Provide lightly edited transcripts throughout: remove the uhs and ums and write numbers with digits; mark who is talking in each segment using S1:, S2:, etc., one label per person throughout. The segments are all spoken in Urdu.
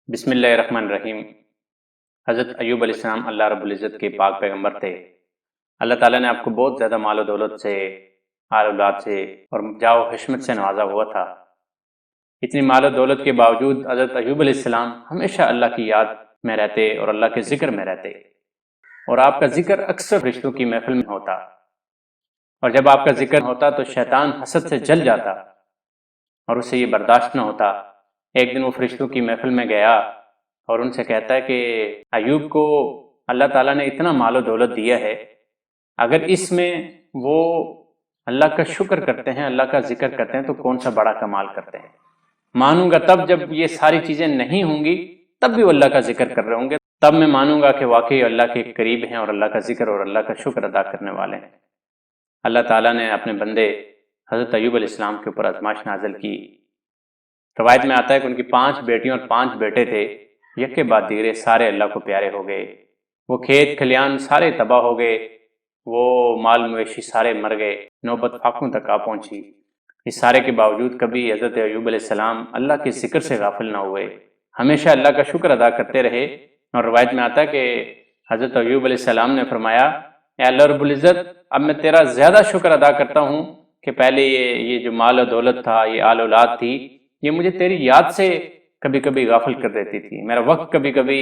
S1: بسم اللہ الرحمن الرحیم۔ حضرت ایوب علیہ السلام اللہ رب العزت کے پاک پیغمبر تھے۔ اللہ تعالیٰ نے آپ کو بہت زیادہ مال و دولت سے، آل اولاد سے اور جاہ و حشمت سے نوازا ہوا تھا۔ اتنی مال و دولت کے باوجود حضرت ایوب علیہ السلام ہمیشہ اللہ کی یاد میں رہتے اور اللہ کے ذکر میں رہتے، اور آپ کا ذکر اکثر فرشتوں کی محفل میں ہوتا، اور جب آپ کا ذکر ہوتا تو شیطان حسد سے جل جاتا اور اسے یہ برداشت نہ ہوتا۔ ایک دن وہ فرشتوں کی محفل میں گیا اور ان سے کہتا ہے کہ ایوب کو اللہ تعالیٰ نے اتنا مال و دولت دیا ہے، اگر اس میں وہ اللہ کا شکر کرتے ہیں، اللہ کا ذکر کرتے ہیں تو کون سا بڑا کمال کرتے ہیں۔ مانوں گا تب جب یہ ساری چیزیں نہیں ہوں گی، تب بھی وہ اللہ کا ذکر کر رہے ہوں گے، تب میں مانوں گا کہ واقعی اللہ کے قریب ہیں اور اللہ کا ذکر اور اللہ کا شکر ادا کرنے والے ہیں۔ اللہ تعالیٰ نے اپنے بندے حضرت ایوب علیہ السلام کے اوپر آزمائش نازل کی۔ روایت میں آتا ہے کہ ان کی 5 بیٹیاں اور 5 بیٹے تھے، یکے بعد دیگرے سارے اللہ کو پیارے ہو گئے۔ وہ کھیت کھلیان سارے تباہ ہو گئے، وہ مال مویشی سارے مر گئے، نوبت فاقوں تک آ پہنچی۔ اس سارے کے باوجود کبھی حضرت ایوب علیہ السلام اللہ کے ذکر سے غافل نہ ہوئے، ہمیشہ اللہ کا شکر ادا کرتے رہے۔ اور روایت میں آتا ہے کہ حضرت ایوب علیہ السلام نے فرمایا، اے اللہ رب العزت، اب میں تیرا زیادہ شکر ادا کرتا ہوں کہ پہلے یہ جو مال و دولت تھا، یہ آل اولاد تھی، یہ مجھے تیری یاد سے کبھی کبھی غافل کر دیتی تھی، میرا وقت کبھی کبھی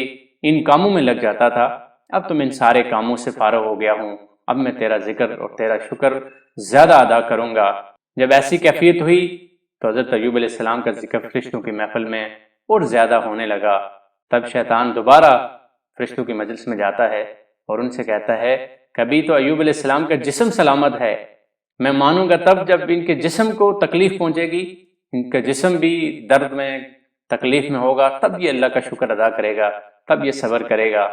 S1: ان کاموں میں لگ جاتا تھا، اب تو میں ان سارے کاموں سے فارغ ہو گیا ہوں، اب میں تیرا ذکر اور تیرا شکر زیادہ ادا کروں گا۔ جب ایسی کیفیت ہوئی تو حضرت ایوب علیہ السلام کا ذکر فرشتوں کی محفل میں اور زیادہ ہونے لگا۔ تب شیطان دوبارہ فرشتوں کی مجلس میں جاتا ہے اور ان سے کہتا ہے، کبھی تو ایوب علیہ السلام کا جسم سلامت ہے، میں مانوں گا تب جب ان کے جسم کو تکلیف پہنچے گی، ان کا جسم بھی درد میں تکلیف میں ہوگا، تب یہ اللہ کا شکر ادا کرے گا، تب یہ صبر کرے گا۔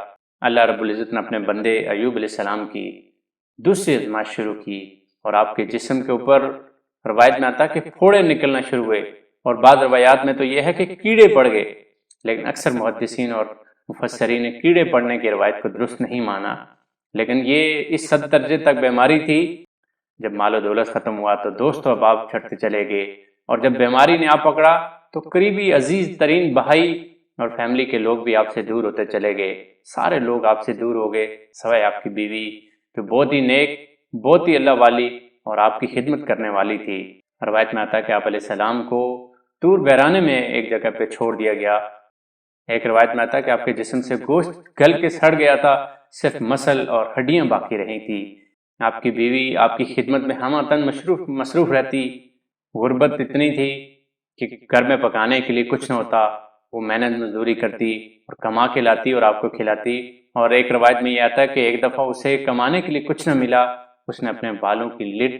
S1: اللہ رب العزت نے اپنے بندے ایوب علیہ السلام کی دوسری آزمائش شروع کی، اور آپ کے جسم کے اوپر روایت میں آتا کہ پھوڑے نکلنا شروع ہوئے، اور بعض روایات میں تو یہ ہے کہ کیڑے پڑ گئے، لیکن اکثر محدثین اور مفسرین نے کیڑے پڑنے کی روایت کو درست نہیں مانا، لیکن یہ اس حد درجے تک بیماری تھی، جب مال و دولت ختم ہوا تو دوست و احباب چھٹتے چلے گئے، اور جب بیماری نے آ پکڑا تو قریبی عزیز ترین بھائی اور فیملی کے لوگ بھی آپ سے دور ہوتے چلے گئے، سارے لوگ آپ سے دور ہو گئے سوائے آپ کی بیوی، جو بہت ہی نیک، بہت ہی اللہ والی اور آپ کی خدمت کرنے والی تھی۔ روایت میں آتا ہے کہ آپ علیہ السلام کو طور ویرانے میں ایک جگہ پہ چھوڑ دیا گیا۔ ایک روایت میں آتا ہے کہ آپ کے جسم سے گوشت گل کے سڑ گیا تھا، صرف مسل اور ہڈیاں باقی رہی تھی۔ آپ کی بیوی آپ کی خدمت میں ہمہ تن مصروف رہتی، غربت اتنی تھی کہ گھر میں پکانے کے لیے کچھ نہ ہوتا، وہ محنت مزدوری کرتی اور کما کے لاتی اور آپ کو کھلاتی۔ اور ایک روایت میں یہ آتا ہے کہ ایک دفعہ اسے کمانے کے لیے کچھ نہ ملا، اس نے اپنے بالوں کی لٹ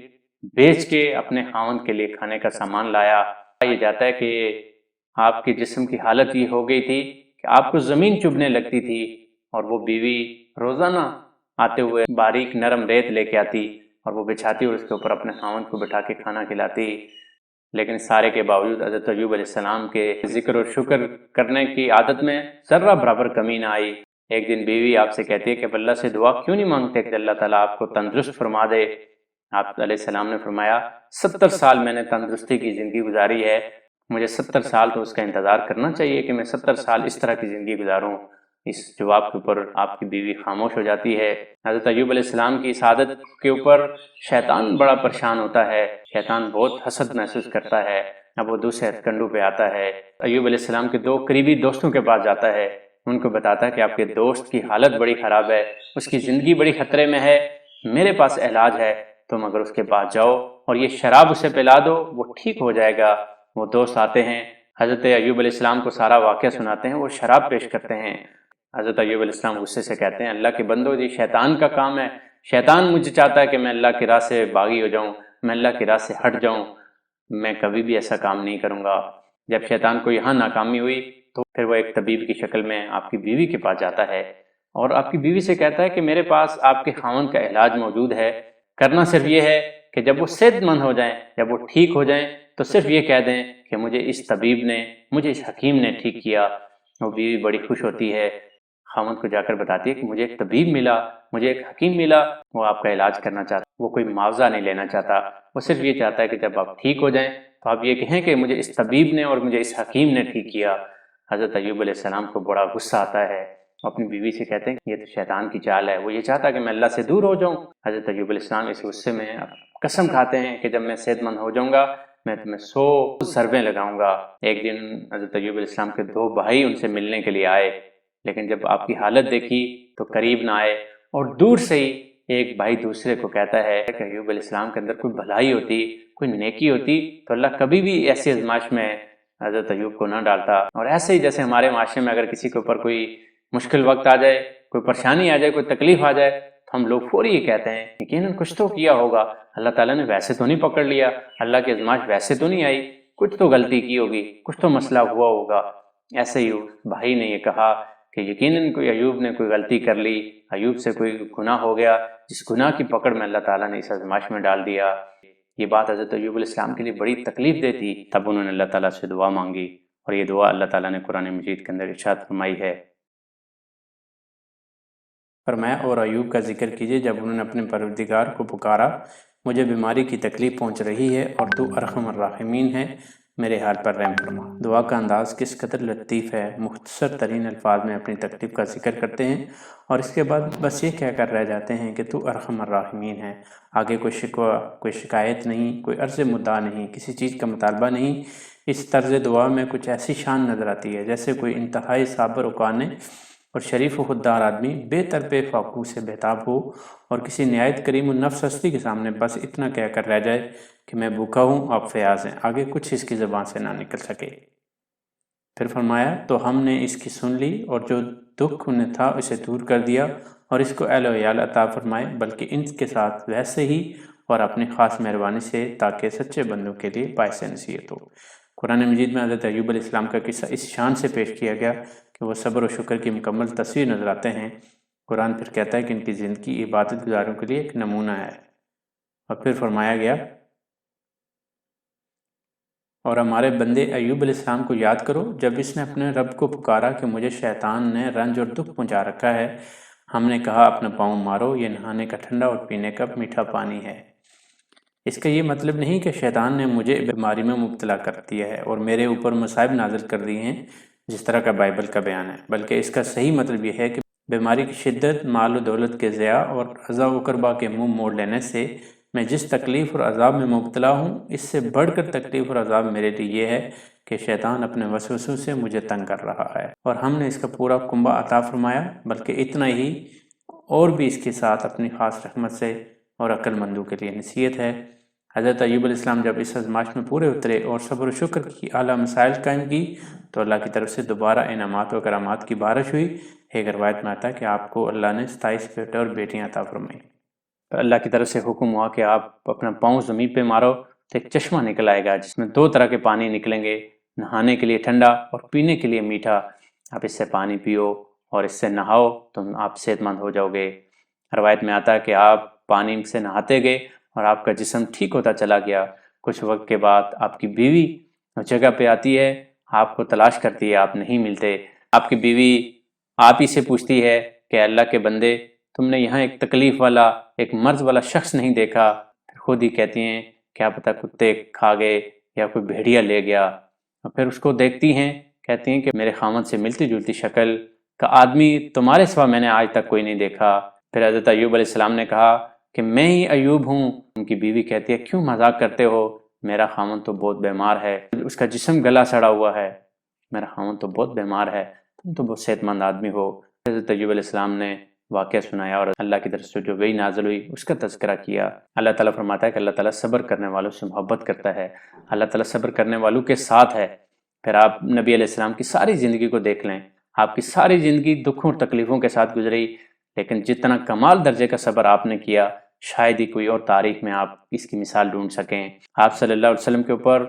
S1: بیچ کے اپنے خاوند کے لیے کھانے کا سامان لایا۔ یہ جاتا ہے کہ آپ کے جسم کی حالت یہ ہو گئی تھی کہ آپ کو زمین چبھنے لگتی تھی، اور وہ بیوی روزانہ آتے ہوئے باریک نرم ریت لے کے آتی اور وہ بچھاتی اور اس کے اوپر اپنے خاوند کو بٹھا کے کھانا کھلاتی۔ لیکن سارے کے باوجود حضرت ایوب علیہ السلام کے ذکر اور شکر کرنے کی عادت میں ذرہ برابر کمی نہ آئی۔ ایک دن بیوی آپ سے کہتی ہے کہ اللہ سے دعا کیوں نہیں مانگتے کہ اللہ تعالیٰ آپ کو تندرست فرما دے؟ آپ علیہ السلام نے فرمایا، 70 سال میں نے تندرستی کی زندگی گزاری ہے، مجھے 70 سال تو اس کا انتظار کرنا چاہیے کہ میں 70 سال اس طرح کی زندگی گزاروں۔ اس جواب کے اوپر آپ کی بیوی خاموش ہو جاتی ہے۔ حضرت ایوب علیہ السلام کی اس عادت کے اوپر شیطان بڑا پریشان ہوتا ہے، شیطان بہت حسد محسوس کرتا ہے۔ اب وہ دوسرے ہتھ کنڈوں پہ آتا ہے، ایوب علیہ السلام کے 2 قریبی دوستوں کے پاس جاتا ہے، ان کو بتاتا ہے کہ آپ کے دوست کی حالت بڑی خراب ہے، اس کی زندگی بڑی خطرے میں ہے، میرے پاس علاج ہے، تم اگر اس کے پاس جاؤ اور یہ شراب اسے پلا دو وہ ٹھیک ہو جائے گا۔ وہ دوست آتے ہیں، حضرت ایوب علیہ السلام کو سارا واقعہ سناتے ہیں، وہ شراب پیش کرتے ہیں۔ حضرت ایوب علیہ السلام غصے سے کہتے ہیں، اللہ کے بندو، یہ شیطان کا کام ہے، شیطان مجھے چاہتا ہے کہ میں اللہ کی راہ سے باغی ہو جاؤں، میں اللہ کی راہ سے ہٹ جاؤں، میں کبھی بھی ایسا کام نہیں کروں گا۔ جب شیطان کو یہاں ناکامی ہوئی تو پھر وہ ایک طبیب کی شکل میں آپ کی بیوی کے پاس جاتا ہے اور آپ کی بیوی سے کہتا ہے کہ میرے پاس آپ کے خاوند کا علاج موجود ہے، کرنا صرف یہ ہے کہ جب وہ صحت مند ہو جائیں، جب وہ ٹھیک ہو جائیں تو صرف یہ کہہ دیں کہ مجھے اس طبیب نے، مجھے اس حکیم نے ٹھیک کیا۔ وہ بیوی بڑی خوش ہوتی ہے، خاوند کو جا کر بتاتی ہے کہ مجھے ایک طبیب ملا، مجھے ایک حکیم ملا، وہ آپ کا علاج کرنا چاہتا، وہ کوئی معاوضہ نہیں لینا چاہتا، وہ صرف یہ چاہتا ہے کہ جب آپ ٹھیک ہو جائیں تو آپ یہ کہیں کہ مجھے اس طبیب نے اور مجھے اس حکیم نے ٹھیک کیا۔ حضرت ایوب علیہ السلام کو بڑا غصہ آتا ہے، اپنی بیوی سے کہتے ہیں کہ یہ تو شیطان کی چال ہے، وہ یہ چاہتا ہے کہ میں اللہ سے دور ہو جاؤں۔ حضرت ایوب علیہ السلام اس غصے میں قسم کھاتے ہیں کہ جب میں صحت مند ہو جاؤں گا میں تمہیں 100 ضربیں لگاؤں گا۔ ایک دن حضرت ایوب علیہ السلام کے 2 بھائی ان سے ملنے کے لیے آئے، لیکن جب آپ کی حالت دیکھی تو قریب نہ آئے، اور دور سے ہی ایک بھائی دوسرے کو کہتا ہے کہ ایوب علیہ السلام کے اندر کوئی بھلائی ہوتی، کوئی نیکی ہوتی تو اللہ کبھی بھی ایسی آزمائش میں حضرت ایوب کو نہ ڈالتا۔ اور ایسے ہی جیسے ہمارے معاشرے میں اگر کسی کے اوپر کوئی مشکل وقت آ جائے، کوئی پریشانی آ جائے، کوئی تکلیف آ جائے تو ہم لوگ فوری یہ کہتے ہیں یقیناً کچھ تو کیا ہوگا، اللہ تعالیٰ نے ویسے تو نہیں پکڑ لیا، اللہ کی آزمائش ویسے تو نہیں آئی، کچھ تو غلطی کی ہوگی، کچھ تو مسئلہ ہوا ہوگا۔ ایسے ہی بھائی نے یہ کہا کہ یقیناً کوئی ایوب نے کوئی غلطی کر لی، ایوب سے کوئی گناہ ہو گیا، جس گناہ کی پکڑ میں اللہ تعالیٰ نے اس آزمائش میں ڈال دیا۔ یہ بات حضرت ایوب علیہ السلام کے لیے بڑی تکلیف دہ تھی، تب انہوں نے اللہ تعالیٰ سے دعا مانگی، اور یہ دعا اللہ تعالیٰ نے قرآن مجید کے اندر ارشاد فرمائی ہے۔ فرمایا اور ایوب کا ذکر کیجئے جب انہوں نے اپنے پروردگار کو پکارا، مجھے بیماری کی تکلیف پہنچ رہی ہے اور تو ارحم الراحمین ہے، میرے حال پر رحم فرما۔ دعا کا انداز کس قدر لطیف ہے، مختصر ترین الفاظ میں اپنی تکلیف کا ذکر کرتے ہیں اور اس کے بعد بس یہ کہہ کر رہ جاتے ہیں کہ تو ارحم الراحمین ہے۔ آگے کوئی شکوہ، کوئی شکایت نہیں، کوئی عرض مدعا نہیں، کسی چیز کا مطالبہ نہیں۔ اس طرز دعا میں کچھ ایسی شان نظر آتی ہے جیسے کوئی انتہائی صابر و قانع اور شریف و خوددار آدمی بے طرف فاقو سے بہتاب ہو اور کسی نہایت کریم النفس ہستی کے سامنے بس اتنا کہہ کر رہ جائے کہ میں بھوکا ہوں، آپ فیاض ہیں، آگے کچھ اس کی زبان سے نہ نکل سکے۔ پھر فرمایا تو ہم نے اس کی سن لی اور جو دکھ انہیں تھا اسے دور کر دیا اور اس کو اہل و عیال عطا فرمائے، بلکہ ان کے ساتھ ویسے ہی اور اپنی خاص مہربانی سے تاکہ سچے بندوں کے لیے باعث نصیحت ہو۔ قرآن مجید میں حضرت ایوب علیہ السلام کا قصہ اس شان سے پیش کیا گیا کہ وہ صبر و شکر کی مکمل تصویر نظر آتے ہیں۔ قرآن پھر کہتا ہے کہ ان کی زندگی عبادت گزاروں کے لیے ایک نمونہ ہے، اور پھر فرمایا گیا اور ہمارے بندے ایوب علیہ السلام کو یاد کرو جب اس نے اپنے رب کو پکارا کہ مجھے شیطان نے رنج اور دکھ پہنچا رکھا ہے، ہم نے کہا اپنا پاؤں مارو، یہ نہانے کا ٹھنڈا اور پینے کا میٹھا پانی ہے۔ اس کا یہ مطلب نہیں کہ شیطان نے مجھے بیماری میں مبتلا کر دیا ہے اور میرے اوپر مصائب نازل کر دی ہیں جس طرح کا بائبل کا بیان ہے، بلکہ اس کا صحیح مطلب یہ ہے کہ بیماری کی شدت، مال و دولت کے ضیاع اور عزا و کربا کے منہ موڑ لینے سے میں جس تکلیف اور عذاب میں مبتلا ہوں، اس سے بڑھ کر تکلیف اور عذاب میرے لیے یہ ہے کہ شیطان اپنے وسوسوں سے مجھے تنگ کر رہا ہے، اور ہم نے اس کا پورا کنبہ عطا فرمایا، بلکہ اتنا ہی اور بھی اس کے ساتھ اپنی خاص رحمت سے اور عقل مندوں کے لیے نصیحت ہے۔ حضرت ایوب علیہ السلام جب اس آزمائش میں پورے اترے اور صبر و شکر کی اعلیٰ مسائل قائم کی تو اللہ کی طرف سے دوبارہ انعامات و کرامات کی بارش ہوئی۔ ایک روایت میں آتا ہے کہ آپ کو اللہ نے 27 بیٹے اور بیٹیاں عطا فرمائیں۔ اللہ کی طرف سے حکم ہوا کہ آپ اپنا پاؤں زمین پہ مارو تو ایک چشمہ نکل آئے گا جس میں 2 طرح کے پانی نکلیں گے، نہانے کے لیے ٹھنڈا اور پینے کے لیے میٹھا۔ آپ اس سے پانی پیو اور اس سے نہاؤ تو آپ صحت مند ہو جاؤ گے۔ روایت میں آتا ہے کہ آپ پانی سے نہاتے گئے اور آپ کا جسم ٹھیک ہوتا چلا گیا۔ کچھ وقت کے بعد آپ کی بیوی اس جگہ پہ آتی ہے، آپ کو تلاش کرتی ہے، آپ نہیں ملتے۔ آپ کی بیوی آپ ہی سے پوچھتی ہے کہ اللہ کے بندے تم نے یہاں ایک تکلیف والا، ایک مرض والا شخص نہیں دیکھا؟ پھر خود ہی کہتی ہیں کیا پتہ کتے کھا گئے یا کوئی بھیڑیا لے گیا۔ اور پھر اس کو دیکھتی ہیں، کہتی ہیں کہ میرے خامد سے ملتی جلتی شکل کا آدمی تمہارے سوا میں نے آج تک کوئی نہیں دیکھا۔ پھر حضرت ایوب علیہ السلام نے کہا کہ میں ہی ایوب ہوں۔ ان کی بیوی کہتی ہے کیوں مذاق کرتے ہو، میرا خامد تو بہت بیمار ہے، اس کا جسم گلا سڑا ہوا ہے، میرا خامد تو بہت بیمار ہے، تم تو بہت صحت مند آدمی ہو۔ حضرت ایوب علیہ السلام نے واقعہ سنایا اور اللہ کی طرف سے جو وحی نازل ہوئی اس کا تذکرہ کیا۔ اللہ تعالیٰ فرماتا ہے کہ اللہ تعالیٰ صبر کرنے والوں سے محبت کرتا ہے، اللہ تعالیٰ صبر کرنے والوں کے ساتھ ہے۔ پھر آپ نبی علیہ السلام کی ساری زندگی کو دیکھ لیں، آپ کی ساری زندگی دکھوں اور تکلیفوں کے ساتھ گزری، لیکن جتنا کمال درجے کا صبر آپ نے کیا شاید ہی کوئی اور تاریخ میں آپ اس کی مثال ڈھونڈ سکیں۔ آپ صلی اللہ علیہ وسلم کے اوپر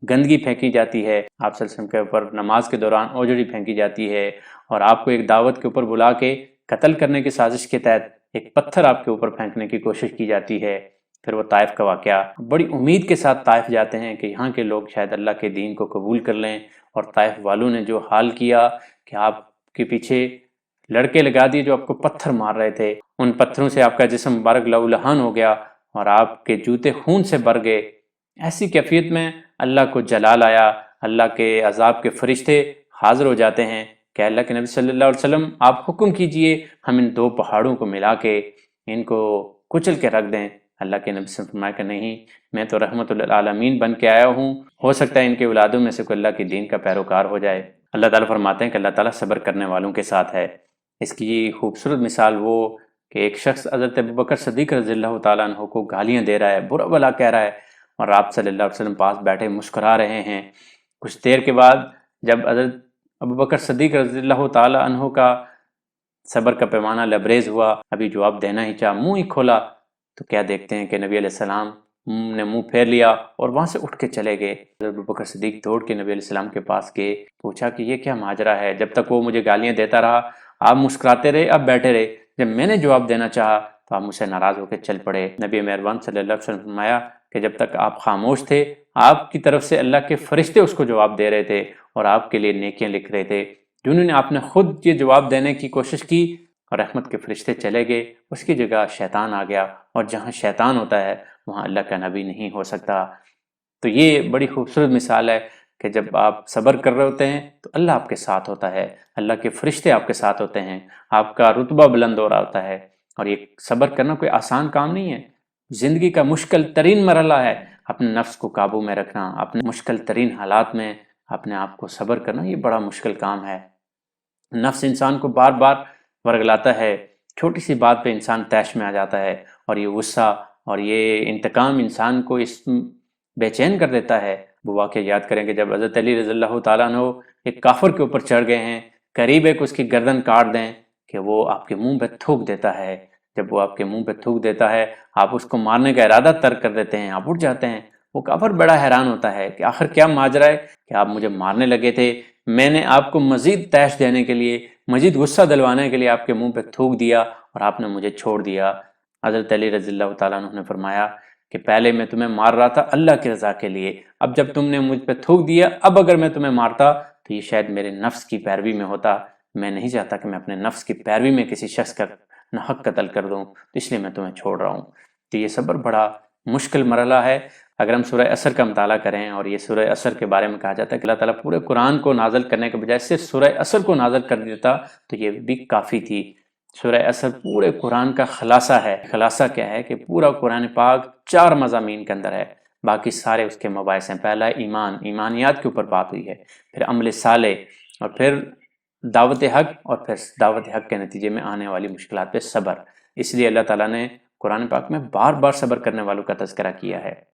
S1: گندگی پھینکی جاتی ہے، آپ صلی اللہ علیہ وسلم کے اوپر نماز کے دوران اوجڑی پھینکی جاتی ہے، اور آپ کو ایک دعوت کے اوپر بلا کے قتل کرنے کی سازش کے تحت ایک پتھر آپ کے اوپر پھینکنے کی کوشش کی جاتی ہے۔ پھر وہ طائف کا واقعہ، بڑی امید کے ساتھ طائف جاتے ہیں کہ یہاں کے لوگ شاید اللہ کے دین کو قبول کر لیں، اور طائف والوں نے جو حال کیا کہ آپ کے پیچھے لڑکے لگا دیے جو آپ کو پتھر مار رہے تھے، ان پتھروں سے آپ کا جسم مبارک لہولہان ہو گیا اور آپ کے جوتے خون سے بھر گئے۔ ایسی کیفیت میں اللہ کو جلال آیا، اللہ کے عذاب کے فرشتے حاضر ہو جاتے ہیں کہ اللہ کے نبی صلی اللہ علیہ وسلم آپ حکم کیجئے ہم ان دو پہاڑوں کو ملا کے ان کو کچل کے رکھ دیں۔ اللہ کے نبی صلی اللہ علیہ وسلم فرمایا کہ نہیں، میں تو رحمت للعالمین بن کے آیا ہوں، ہو سکتا ہے ان کے اولادوں میں سے کوئی اللہ کے دین کا پیروکار ہو جائے۔ اللہ تعالیٰ فرماتے ہیں کہ اللہ تعالیٰ صبر کرنے والوں کے ساتھ ہے۔ اس کی خوبصورت مثال وہ کہ ایک شخص حضرت ابوبکر صدیق رضی اللہ تعالیٰ عنہ کو گالیاں دے رہا ہے، برا بھلا کہہ رہا ہے، اور آپ صلی اللہ علیہ وسلم پاس بیٹھے مسکرا رہے ہیں۔ کچھ دیر کے بعد جب حضرت ابوبکر صدیق رضی اللہ تعالیٰ عنہ کا صبر کا پیمانہ لبریز ہوا، ابھی جواب دینا ہی چاہا، منہ ہی کھولا، تو کیا دیکھتے ہیں کہ نبی علیہ السلام نے منہ پھیر لیا اور وہاں سے اٹھ کے چلے گئے۔ حضرت ابوبکر صدیق دوڑ کے نبی علیہ السلام کے پاس گئے، پوچھا کہ یہ کیا ماجرا ہے؟ جب تک وہ مجھے گالیاں دیتا رہا آپ مسکراتے رہے، آپ بیٹھے رہے، جب میں نے جواب دینا چاہا تو آپ مجھ سے ناراض ہو کے چل پڑے۔ نبی مہربان صلی اللہ علیہ وسلم فرمایا کہ جب تک آپ خاموش تھے آپ کی طرف سے اللہ کے فرشتے اس کو جواب دے رہے تھے اور آپ کے لیے نیکیاں لکھ رہے تھے۔ جنہوں نے آپ نے خود یہ جواب دینے کی کوشش کی اور رحمت کے فرشتے چلے گئے، اس کی جگہ شیطان آ گیا، اور جہاں شیطان ہوتا ہے وہاں اللہ کا نبی نہیں ہو سکتا۔ تو یہ بڑی خوبصورت مثال ہے کہ جب آپ صبر کر رہے ہوتے ہیں تو اللہ آپ کے ساتھ ہوتا ہے، اللہ کے فرشتے آپ کے ساتھ ہوتے ہیں، آپ کا رتبہ بلند ہو رہا ہوتا ہے۔ اور یہ صبر کرنا کوئی آسان کام نہیں ہے، زندگی کا مشکل ترین مرحلہ ہے اپنے نفس کو قابو میں رکھنا، اپنے مشکل ترین حالات میں اپنے آپ کو صبر کرنا، یہ بڑا مشکل کام ہے۔ نفس انسان کو بار بار ورگلاتا ہے، چھوٹی سی بات پہ انسان طیش میں آ جاتا ہے، اور یہ غصہ اور یہ انتقام انسان کو اس بے چین کر دیتا ہے۔ وہ واقعہ یاد کریں کہ جب حضرت علی رضی اللہ تعالیٰ عنہ ایک کافر کے اوپر چڑھ گئے ہیں، قریب ہے کہ اس کی گردن کاٹ دیں کہ وہ آپ کے منہ پہ تھوک دیتا ہے۔ جب وہ آپ کے منہ پہ تھوک دیتا ہے آپ اس کو مارنے کا ارادہ ترک کر دیتے ہیں، آپ اٹھ جاتے ہیں۔ وہ کافر بڑا حیران ہوتا ہے کہ آخر کیا ماجرا ہے کہ آپ مجھے مارنے لگے تھے، میں نے آپ کو مزید طیش دینے کے لیے، مزید غصہ دلوانے کے لیے آپ کے منہ پہ تھوک دیا اور آپ نے مجھے چھوڑ دیا۔ حضرت علی رضی اللہ تعالیٰ عنہ نے فرمایا کہ پہلے میں تمہیں مار رہا تھا اللہ کی رضا کے لیے، اب جب تم نے مجھ پہ تھوک دیا، اب اگر میں تمہیں مارتا تو یہ شاید میرے نفس کی پیروی میں ہوتا، میں نہیں چاہتا کہ میں اپنے نفس کی پیروی میں کسی شخص کا ناحق قتل کر دوں، تو اس لیے میں تمہیں چھوڑ رہا ہوں۔ تو یہ صبر بڑا مشکل مرحلہ ہے۔ اگر ہم سورہ عصر کا مطالعہ کریں، اور یہ سورہ عصر کے بارے میں کہا جاتا ہے کہ اللہ تعالیٰ پورے قرآن کو نازل کرنے کے بجائے صرف سورہ عصر کو نازل کر دیتا تو یہ بھی کافی تھی۔ سورہ عصر پورے قرآن کا خلاصہ ہے۔ خلاصہ کیا ہے کہ پورا قرآن پاک 4 مضامین کے اندر ہے، باقی سارے اس کے مباحث ہیں۔ پہلا ایمان، ایمانیات کے اوپر بات ہوئی ہے، پھر عمل صالح، اور پھر دعوت حق، اور پھر دعوت حق کے نتیجے میں آنے والی مشکلات پہ صبر۔ اس لیے اللہ تعالیٰ نے قرآن پاک میں بار بار صبر کرنے والوں کا تذکرہ کیا ہے۔